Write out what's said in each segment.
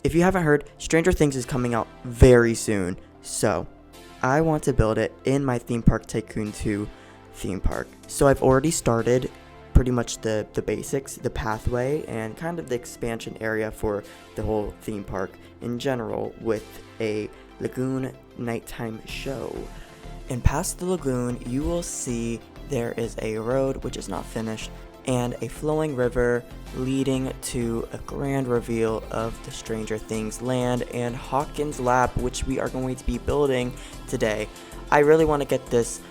If you haven't heard, Stranger Things is coming out very soon, so I want to build it in my Theme Park Tycoon 2 theme park. So I've already started pretty much the basics, the pathway, and kind of the expansion area for the whole theme park in general with a lagoon nighttime show. And past the lagoon, you will see there is a road which is not finished and a flowing river leading to a grand reveal of the Stranger Things land and Hawkins Lab, which we are going to be building today. I really want to get this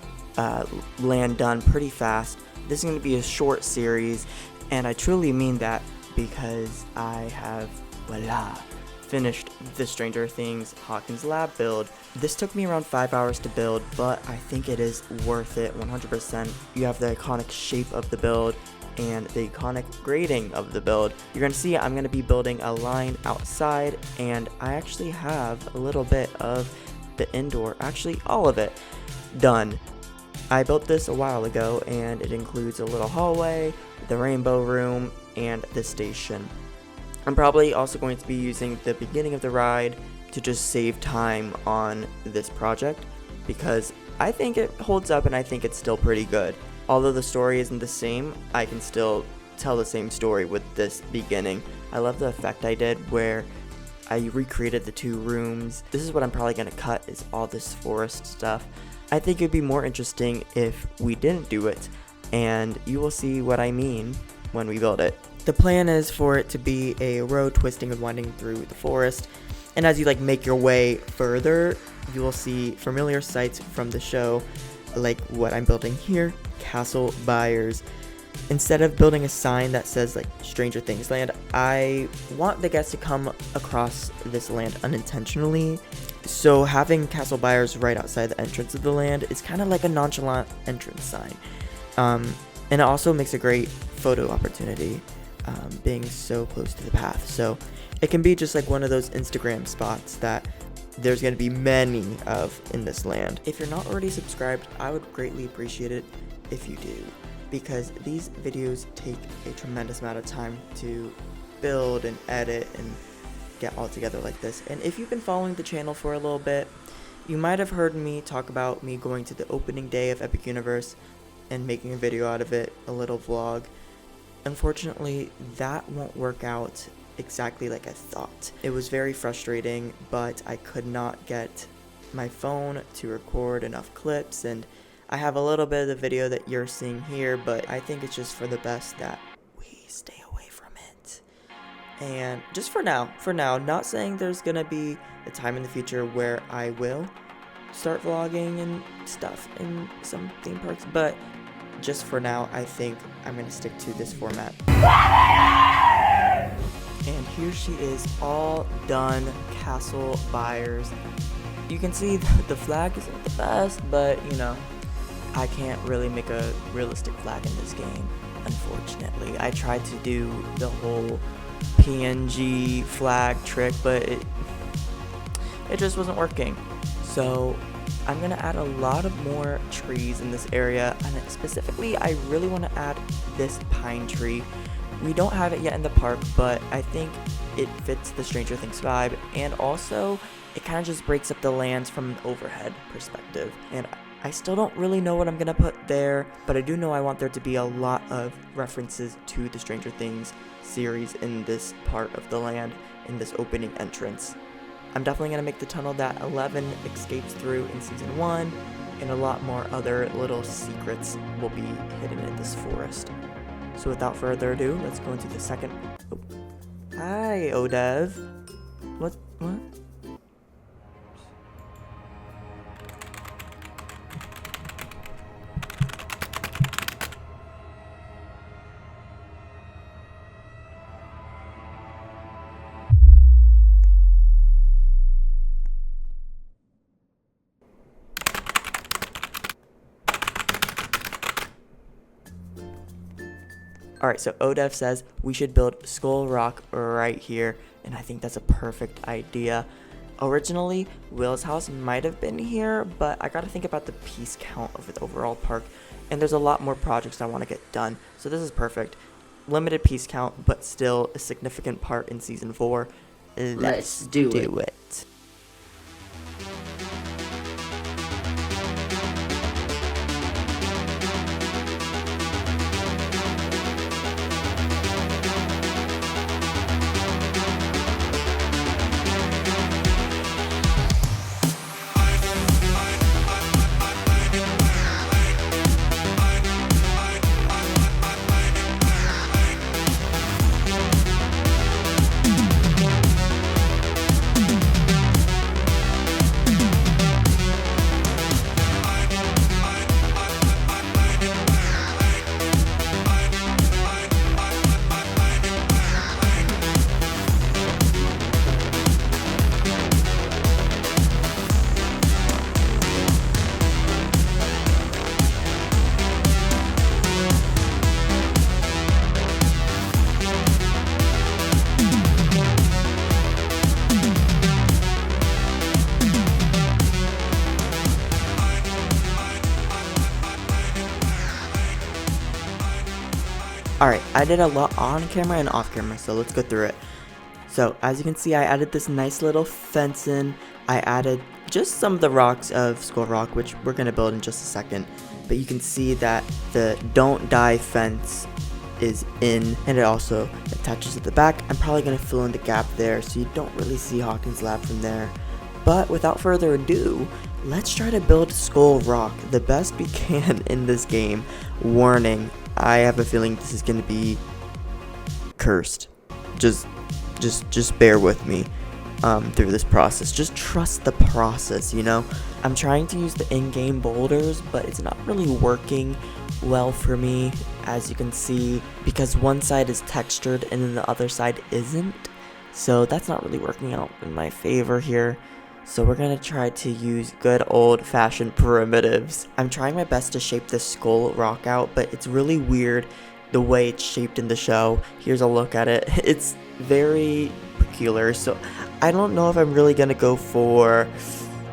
land done pretty fast. This is going to be a short series, and I truly mean that because I have, voila, finished the Stranger Things Hawkins Lab build. This took me around 5 hours to build, but I think it is worth it 100%. You have the iconic shape of the build and the iconic grading of the build. You're going to see I'm going to be building a line outside, and I actually have a little bit of the indoor, actually all of it, done. I built this a while ago, and it includes a little hallway, the rainbow room, and the station. I'm probably also going to be using the beginning of the ride to just save time on this project, because I think it holds up and I think it's still pretty good. Although the story isn't the same, I can still tell the same story with this beginning. I love the effect I did where I recreated the two rooms. This is what I'm probably going to cut, is all this forest stuff. I think it'd be more interesting if we didn't do it, and you will see what I mean when we build it. The plan is for it to be a road twisting and winding through the forest, and as you make your way further, you will see familiar sights from the show, like what I'm building here, Castle Byers. Instead of building a sign that says Stranger Things land, I want the guests to come across this land unintentionally. So having Castle Byers right outside the entrance of the land is kind of like a nonchalant entrance sign. And it also makes a great photo opportunity, being so close to the path. So it can be just one of those Instagram spots that there's going to be many of in this land. If you're not already subscribed, I would greatly appreciate it if you do, because these videos take a tremendous amount of time to build and edit and get all together like this. And if you've been following the channel for a little bit, you might have heard me talk about me going to the opening day of Epic Universe and making a video out of it, a little vlog. Unfortunately, that won't work out exactly like I thought. It was very frustrating, but I could not get my phone to record enough clips, and I have a little bit of the video that you're seeing here, but I think it's just for the best that we stay away from it. And just for now, not saying there's gonna be a time in the future where I will start vlogging and stuff in some theme parks, but just for now, I think I'm gonna stick to this format. And here she is, all done, Castle Byers. You can see the flag isn't the best, but I can't really make a realistic flag in this game, unfortunately. I tried to do the whole PNG flag trick, but it just wasn't working. So I'm gonna add a lot of more trees in this area, and specifically I really want to add this pine tree. We don't have it yet in the park, but I think it fits the Stranger Things vibe, and also it kind of just breaks up the lands from an overhead perspective. And I still don't really know what I'm gonna put there, but I do know I want there to be a lot of references to the Stranger Things series in this part of the land, in this opening entrance. I'm definitely gonna make the tunnel that 11 escapes through in season 1, and a lot more other little secrets will be hidden in this forest. So without further ado, let's go into the second. Oh. Hi, Odev. What? Alright, so Odev says we should build Skull Rock right here, and I think that's a perfect idea. Originally, Will's house might have been here, but I gotta think about the piece count of the overall park, and there's a lot more projects I want to get done, so this is perfect. Limited piece count, but still a significant part in Season 4. let's do it. Alright, I did a lot on camera and off camera, so let's go through it. So, as you can see, I added this nice little fence in. I added just some of the rocks of Skull Rock, which we're going to build in just a second. But you can see that the Don't Die fence is in, and it also attaches at the back. I'm probably going to fill in the gap there, so you don't really see Hawkins Lab from there. But without further ado, let's try to build Skull Rock the best we can in this game. Warning, I have a feeling this is going to be cursed. Just bear with me through this process. Just trust the process, you know? I'm trying to use the in-game boulders, but it's not really working well for me, as you can see, because one side is textured and then the other side isn't. So that's not really working out in my favor here. So we're going to try to use good old-fashioned primitives. I'm trying my best to shape this Skull Rock out, but it's really weird the way it's shaped in the show. Here's a look at it. It's very peculiar, so I don't know if I'm really going to go for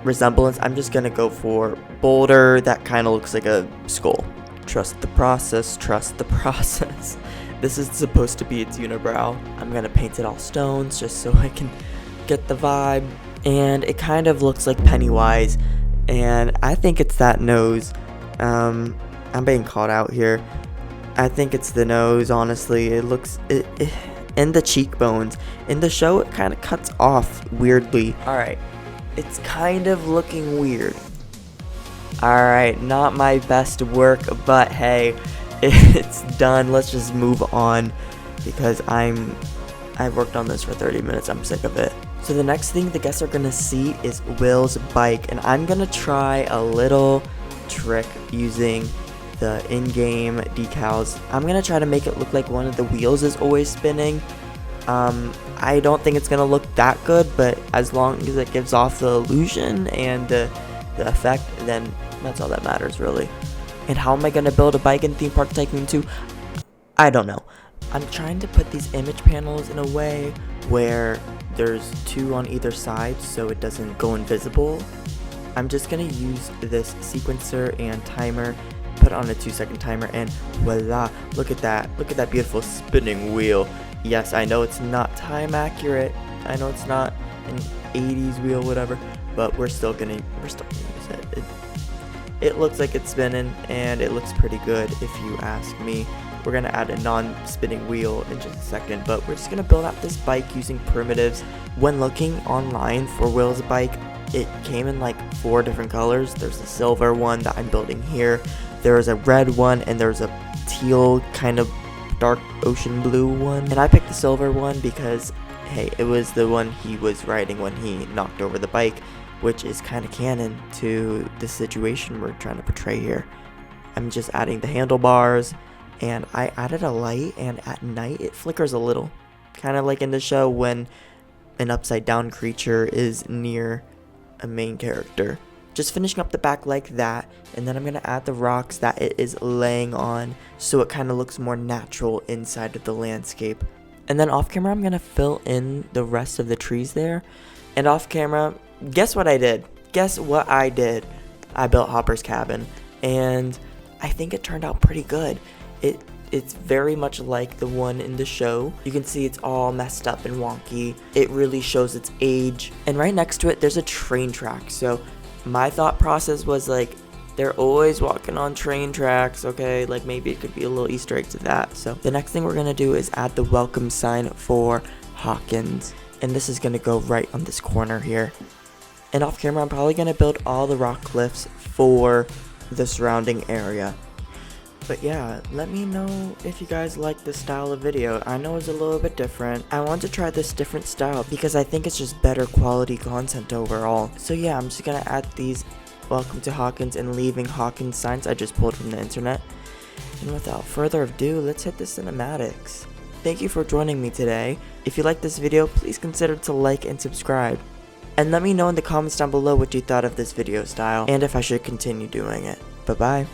resemblance. I'm just going to go for boulder that kind of looks like a skull. Trust the process, trust the process. This is supposed to be its unibrow. I'm going to paint it all stones just so I can get the vibe. And it kind of looks like Pennywise, and I think it's that nose. I'm being called out here. I think it's the nose, honestly. It looks, and the cheekbones. In the show, it kind of cuts off weirdly. Alright, it's kind of looking weird. Alright, not my best work, but hey, it's done. Let's just move on, because I've worked on this for 30 minutes. I'm sick of it. So the next thing the guests are going to see is Will's bike, and I'm going to try a little trick using the in-game decals. I'm going to try to make it look like one of the wheels is always spinning. I don't think it's going to look that good, but as long as it gives off the illusion and the effect, then that's all that matters, really. And how am I going to build a bike in Theme Park Tycoon 2? I don't know. I'm trying to put these image panels in a way where there's two on either side so it doesn't go invisible. I'm just going to use this sequencer and timer, put on a 2-second timer, and voila, look at that beautiful spinning wheel. Yes, I know it's not time accurate, I know it's not an 80s wheel, whatever, but we're still gonna use it. It looks like it's spinning, and it looks pretty good if you ask me. We're going to add a non-spinning wheel in just a second, but we're just going to build out this bike using primitives. When looking online for Will's bike, it came in like 4 different colors. There's a silver one that I'm building here. There's a red one, and there's a teal kind of dark ocean blue one. And I picked the silver one because, hey, it was the one he was riding when he knocked over the bike, which is kind of canon to the situation we're trying to portray here. I'm just adding the handlebars, and I added a light, and at night it flickers a little, kind of like in the show when an upside down creature is near a main character. Just finishing up the back like that, and then I'm going to add the rocks that it is laying on so it kind of looks more natural inside of the landscape. And then off camera I'm going to fill in the rest of the trees there. And off camera, guess what I did? I built Hopper's cabin, and I think it turned out pretty good. It's very much like the one in the show. You can see it's all messed up and wonky. It really shows its age. And right next to it, there's a train track. So my thought process was like, they're always walking on train tracks, okay? Like maybe it could be a little Easter egg to that. So the next thing we're gonna do is add the welcome sign for Hawkins. And this is gonna go right on this corner here. And off camera, I'm probably gonna build all the rock cliffs for the surrounding area. But yeah, let me know if you guys like this style of video. I know it's a little bit different. I want to try this different style because I think it's just better quality content overall. So yeah, I'm just gonna add these welcome to Hawkins and leaving Hawkins signs I just pulled from the internet. And without further ado, let's hit the cinematics. Thank you for joining me today. If you liked this video, please consider to like and subscribe. And let me know in the comments down below what you thought of this video style and if I should continue doing it. Bye bye.